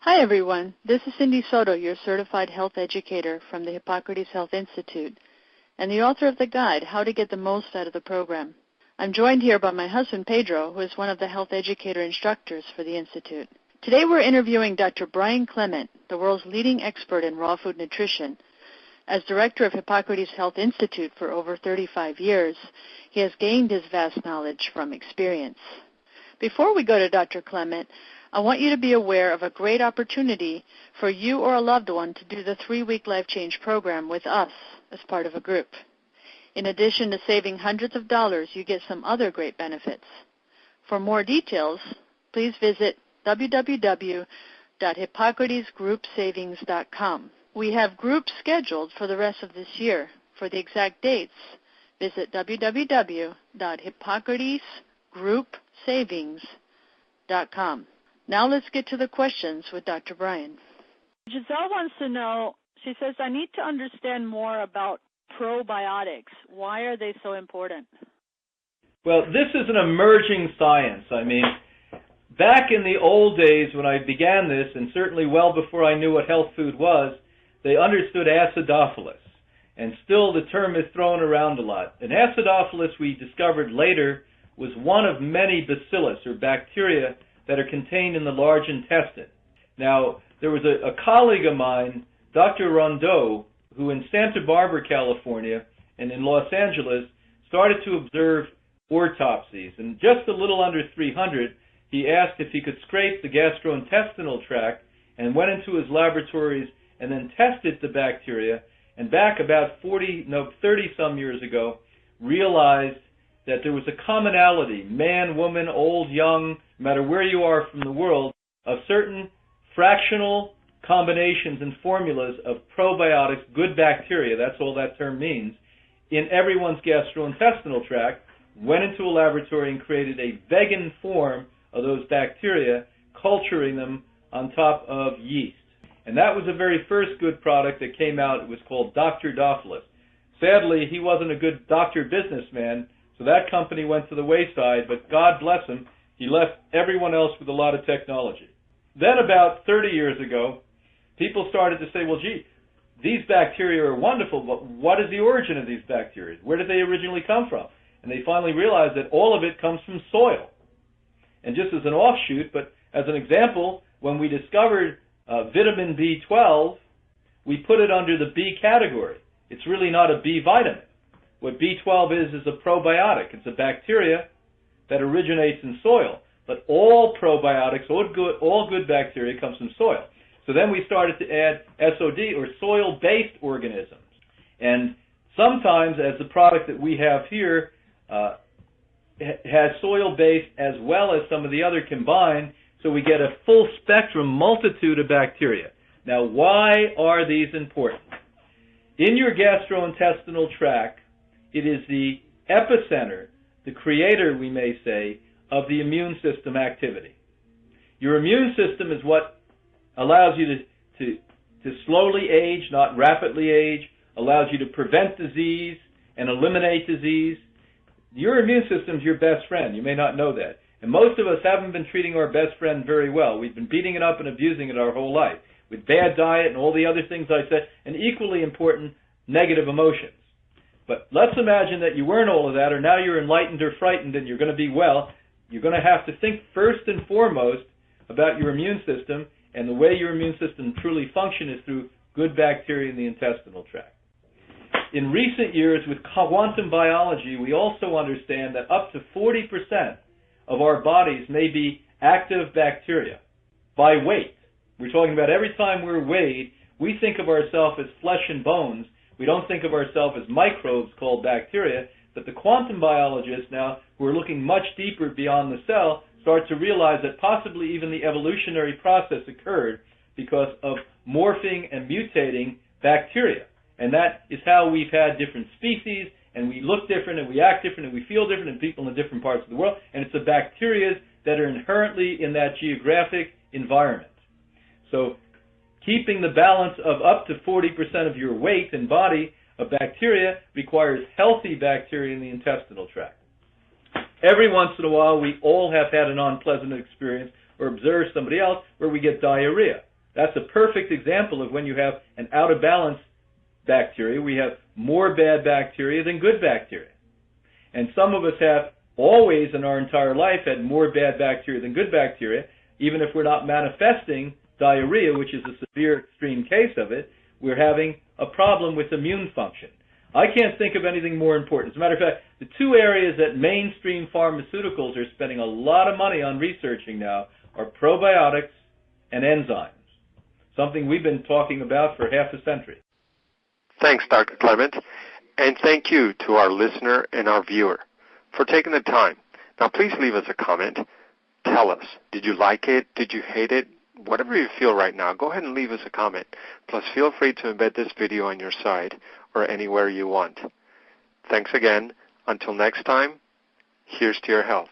Hi everyone, this is Cindy Soto, your certified health educator from the Hippocrates Health Institute and the author of the guide, How to Get the Most Out of the Program. I'm joined here by my husband Pedro, who is one of the health educator instructors for the Institute. Today we're interviewing Dr. Brian Clement, the world's leading expert in raw food nutrition. As director of Hippocrates Health Institute for over 35 years, he has gained his vast knowledge from experience. Before we go to Dr. Clement, I want you to be aware of a great opportunity for you or a loved one to do the 3-week Life Change program with us as part of a group. In addition to saving hundreds of dollars, you get some other great benefits. For more details, please visit www.hippocratesgroupsavings.com. We have groups scheduled for the rest of this year. For the exact dates, visit www.hippocratesgroupsavings.com. Now let's get to the questions with Dr. Brian. Giselle wants to know, she says, I need to understand more about probiotics. Why are they so important? Well, this is an emerging science. I mean, back in the old days when I began this, and certainly well before I knew what health food was, they understood acidophilus. And still the term is thrown around a lot. And acidophilus, we discovered later, was one of many bacillus or bacteria that are contained in the large intestine. Now, there was a colleague of mine, Dr. Rondeau, who in Santa Barbara, California, and in Los Angeles, started to observe autopsies. And just a little under 300, he asked if he could scrape the gastrointestinal tract and went into his laboratories and then tested the bacteria. And back about 30-some years ago, realized that there was a commonality, man, woman, old, young, no matter where you are from the world, of certain fractional combinations and formulas of probiotics, good bacteria, that's all that term means, in everyone's gastrointestinal tract, went into a laboratory and created a vegan form of those bacteria, culturing them on top of yeast. And that was the very first good product that came out. It was called Dr. Dophilus. Sadly, he wasn't a good doctor businessman, so that company went to the wayside, but God bless him, he left everyone else with a lot of technology. Then about 30 years ago, people started to say, well, gee, these bacteria are wonderful, but what is the origin of these bacteria? Where did they originally come from? And they finally realized that all of it comes from soil. And just as an offshoot, but as an example, when we discovered vitamin B12, we put it under the B category. It's really not a B vitamin. What B12 is a probiotic. It's a bacteria that originates in soil. But all probiotics, all good bacteria comes from soil. So then we started to add SOD, or soil-based organisms. And sometimes, as the product that we have here has soil-based as well as some of the other combined, so we get a full spectrum multitude of bacteria. Now, why are these important? In your gastrointestinal tract, it is the epicenter, the creator, we may say, of the immune system activity. Your immune system is what allows you to slowly age, not rapidly age, allows you to prevent disease and eliminate disease. Your immune system is your best friend. You may not know that. And most of us haven't been treating our best friend very well. We've been beating it up and abusing it our whole life with bad diet and all the other things I said, and equally important, negative emotions. But let's imagine that you weren't all of that, or now you're enlightened or frightened and you're going to be well. You're going to have to think first and foremost about your immune system, and the way your immune system truly functions is through good bacteria in the intestinal tract. In recent years, with quantum biology, we also understand that up to 40% of our bodies may be active bacteria by weight. We're talking about every time we're weighed, we think of ourselves as flesh and bones. We don't think of ourselves as microbes called bacteria, but the quantum biologists now, who are looking much deeper beyond the cell, start to realize that possibly even the evolutionary process occurred because of morphing and mutating bacteria. And that is how we've had different species, and we look different, and we act different, and we feel different in people in different parts of the world, and it's the bacteria that are inherently in that geographic environment. So keeping the balance of up to 40% of your weight and body of bacteria requires healthy bacteria in the intestinal tract. Every once in a while, we all have had an unpleasant experience or observed somebody else where we get diarrhea. That's a perfect example of when you have an out of balance bacteria. We have more bad bacteria than good bacteria. And some of us have always in our entire life had more bad bacteria than good bacteria, even if we're not manifesting diarrhea, which is a severe extreme case of it. We're having a problem with immune function. I can't think of anything more important. As a matter of fact, the two areas that mainstream pharmaceuticals are spending a lot of money on researching now are probiotics and enzymes, something we've been talking about for half a century. Thanks, Dr. Clement, and thank you to our listener and our viewer for taking the time. Now, please leave us a comment. Tell us, did you like it? Did you hate it? Whatever you feel right now, go ahead and leave us a comment. Plus, feel free to embed this video on your site or anywhere you want. Thanks again. Until next time, here's to your health.